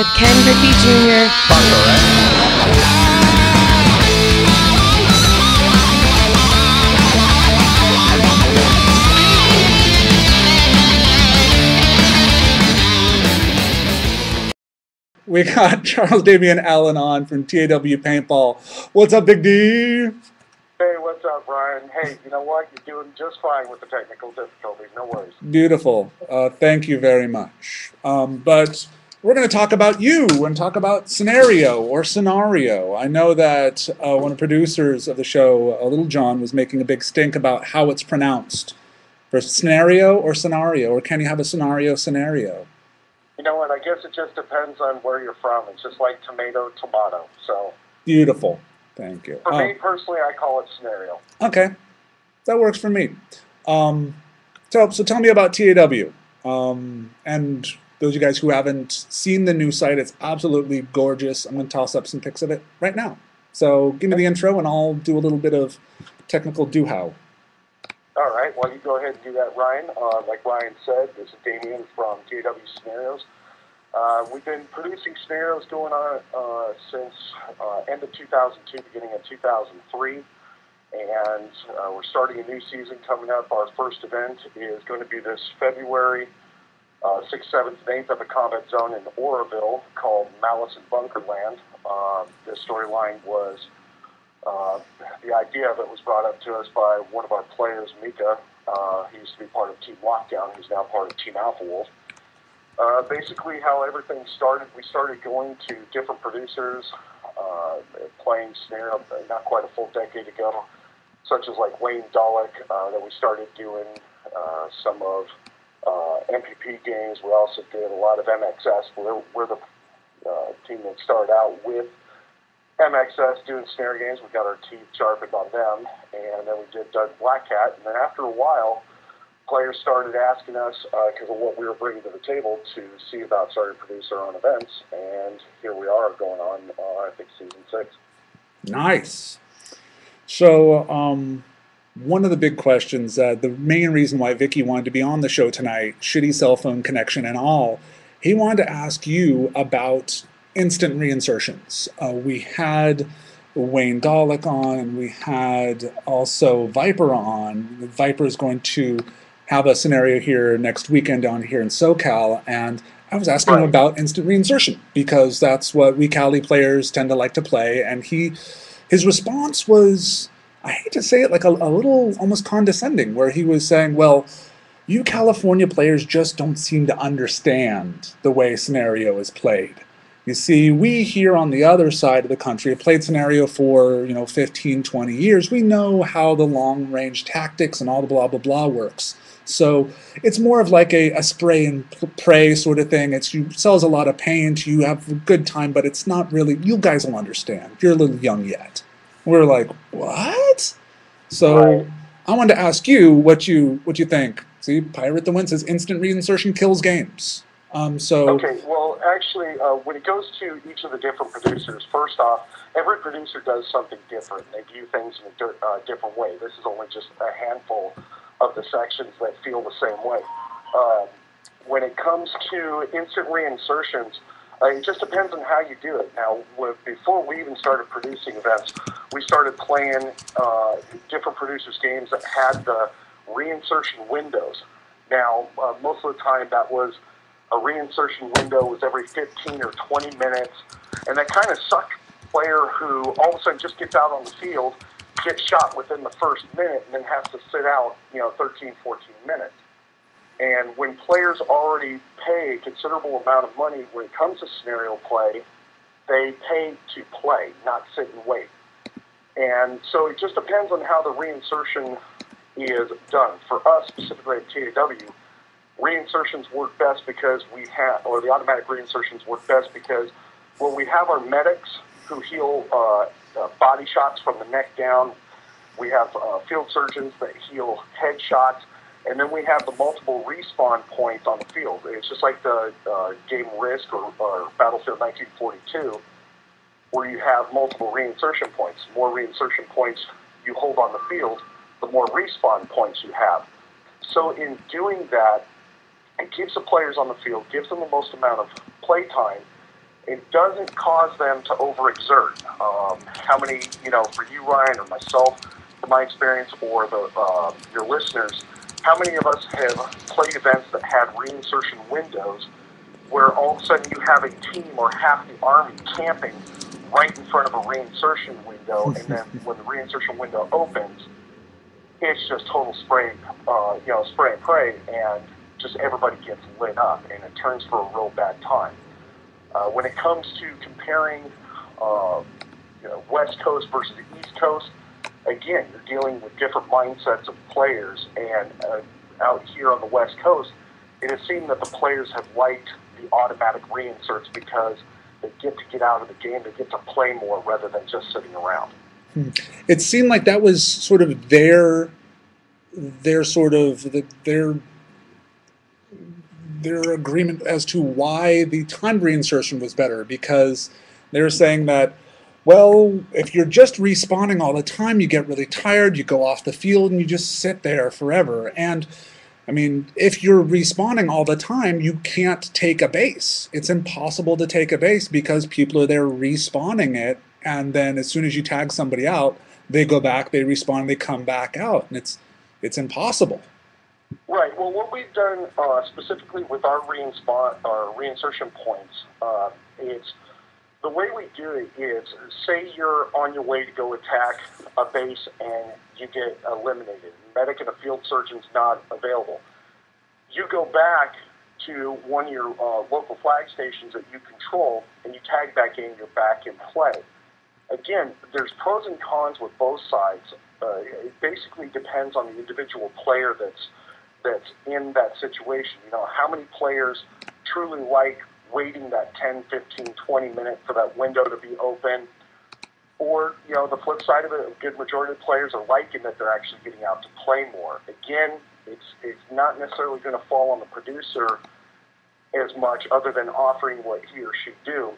with Ken Griffey Jr. We got Charles Damian Allen on from TAW Paintball. What's up, Big D? Hey, what's up, Brian? Hey, you know what? You're doing just fine with the technical difficulties. No worries. Beautiful. Thank you very much. But we're going to talk about you and talk about scenario. I know that one of the producers of the show, Little John, was making a big stink about how it's pronounced. For scenario, or can you have a scenario? You know what? I guess it just depends on where you're from. It's just like tomato. So Beautiful. Thank you. For me personally, I call it scenario. Okay, that works for me. So tell me about TAW. And those of you guys who haven't seen the new site, it's absolutely gorgeous. I'm going to toss up some pics of it right now. So give me the intro, and I'll do a little bit of technical do-how. All right. Well, you go ahead and do that, Ryan. Like Ryan said, this is Damien from TAW Scenarios. We've been producing scenarios going on since end of 2002, beginning of 2003, and we're starting a new season coming up. Our first event is going to be this February 6th, 7th, and 8th of a combat zone in Oroville called Malice in Bunkerland. This storyline was, the idea of it was brought up to us by one of our players, Mika. He used to be part of Team Lockdown. He's now part of Team Alpha Wolf. Basically, how everything started, we started going to different producers, playing scenario not quite a full decade ago, such as like Wayne Dollick, that we started doing some of MPP games. We also did a lot of MXS. We're the team that started out with MXS doing scenario games. We got our teeth sharpened on them, and then we did Doug Black Cat, and then after a while, players started asking us, because of what we were bringing to the table, to see about starting to produce our own events, and here we are going on, I think, season 6. Nice. So one of the big questions, the main reason why Vicky wanted to be on the show tonight, shitty cell phone connection and all, he wanted to ask you about instant reinsertions. We had Wayne Dollick on, and we had also Viper on. Viper is going to have a scenario here next weekend down here in SoCal, and I was asking him about instant reinsertion because that's what we Cali players tend to like to play, and his response was, I hate to say it, like a little almost condescending, where he was saying, well, you California players just don't seem to understand the way scenario is played. You see, we here on the other side of the country have played scenario for, 15, 20 years. We know how the long-range tactics and all the blah, blah, blah works. So it's more of like a spray and pray sort of thing. You sells a lot of paint, you have a good time, but it's not really, you guys will understand. You're a little young yet. We're like, what? So I wanted to ask you what you think. See, Pirate the Win says instant reinsertion kills games. Okay, well, actually, when it goes to each of the different producers, first off, every producer does something different. They view things in a different way. This is only just a handful of the sections that feel the same way. When it comes to instant reinsertions, it just depends on how you do it. Now, before we even started producing events, we started playing different producers' games that had the reinsertion windows. Now, most of the time that was a reinsertion window was every 15 or 20 minutes, and that kind of sucked player who all of a sudden just gets out on the field, gets shot within the first minute, and then has to sit out, 13, 14 minutes. And when players already pay a considerable amount of money when it comes to scenario play, they pay to play, not sit and wait. And so it just depends on how the reinsertion is done. For us, specifically at TAW, reinsertions work best because the automatic reinsertions work best because, well, we have our medics who heal body shots from the neck down. We have field surgeons that heal head shots. And then we have the multiple respawn points on the field. It's just like the game Risk or Battlefield 1942, where you have multiple reinsertion points. The more reinsertion points you hold on the field, the more respawn points you have. So in doing that, it keeps the players on the field, gives them the most amount of play time, it doesn't cause them to overexert. How many, for you, Ryan, or myself, from my experience, or your listeners, how many of us have played events that had reinsertion windows where all of a sudden you have a team or half the army camping right in front of a reinsertion window, and then when the reinsertion window opens, it's just total spray, spray and pray, and just everybody gets lit up, and it turns for a real bad time. When it comes to comparing, West Coast versus the East Coast, again, you're dealing with different mindsets of players, and out here on the West Coast, it has seemed that the players have liked the automatic reinserts because they get out of the game, they get to play more rather than just sitting around. It seemed like that was sort of their sort of their agreement as to why the timed reinsertion was better, because they were saying that, well, if you're just respawning all the time, you get really tired, you go off the field, and you just sit there forever. And I mean, if you're respawning all the time, you can't take a base. It's impossible to take a base because people are there respawning it, and then as soon as you tag somebody out, they go back, they respawn, they come back out, and it's impossible. Right. Well, what we've done specifically with our reinsertion points is the way we do it is, say you're on your way to go attack a base and you get eliminated. Medic and a field surgeon's not available. You go back to one of your local flag stations that you control, and you tag back in, you're back in play. Again, there's pros and cons with both sides. It basically depends on the individual player that's in that situation. How many players truly like waiting that 10, 15, 20 minutes for that window to be open? Or, the flip side of it, a good majority of players are liking that they're actually getting out to play more. Again, it's not necessarily going to fall on the producer as much, other than offering what he or she do.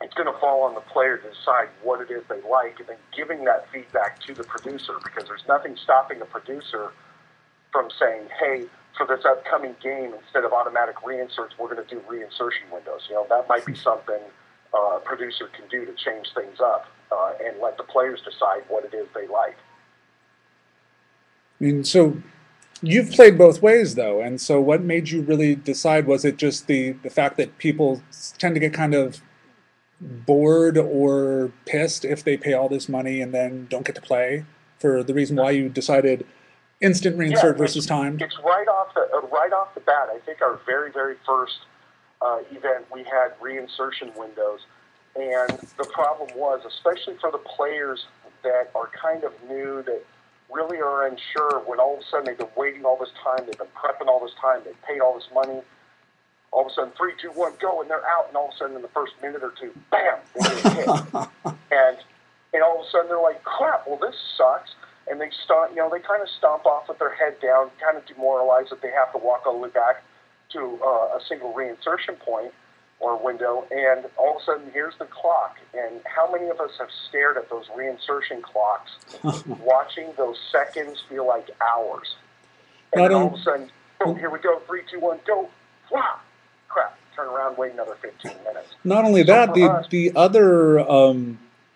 It's going to fall on the player to decide what it is they like, and then giving that feedback to the producer, because there's nothing stopping a producer from saying, hey, for this upcoming game, instead of automatic reinserts, we're going to do reinsertion windows. That might be something a producer can do to change things up and let the players decide what it is they like. I mean, so you've played both ways, though, and so what made you really decide? Was it just the fact that people tend to get kind of bored or pissed if they pay all this money and then don't get to play, for the reason why you decided instant reinsert versus timed? It's right off the bat. I think our very, very first event, we had reinsertion windows, and the problem was, especially for the players that are kind of new, that really are unsure, when all of a sudden they've been waiting all this time, they've been prepping all this time, they've paid all this money, all of a sudden 3, 2, 1, go, and they're out, and all of a sudden in the first minute or two, bam, they get hit. and all of a sudden they're like, crap, well, this sucks. And they they kind of stomp off with their head down, kind of demoralized that they have to walk all the way back to a single reinsertion point or window, and all of a sudden here's the clock. And how many of us have stared at those reinsertion clocks, watching those seconds feel like hours? And then all of a sudden, oh, here we go, 3, 2, 1, go, wow, crap, turn around, wait another 15 minutes. Not only that, the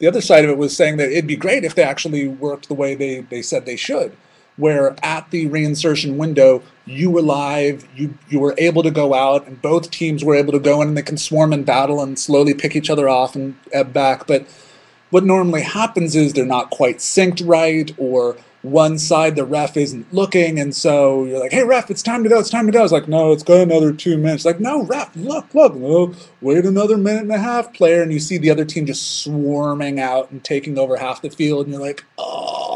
other side of it was saying that it'd be great if they actually worked the way they said they should, where at the reinsertion window, you were live, you were able to go out, and both teams were able to go in, and they can swarm in battle and slowly pick each other off and ebb back. But what normally happens is they're not quite synced right, or one side, the ref isn't looking, and so you're like, hey, ref, it's time to go, it's time to go. It's like, no, it's got another 2 minutes. Like, no, ref, look, no, wait another minute and a half, player, and you see the other team just swarming out and taking over half the field, and you're like, oh.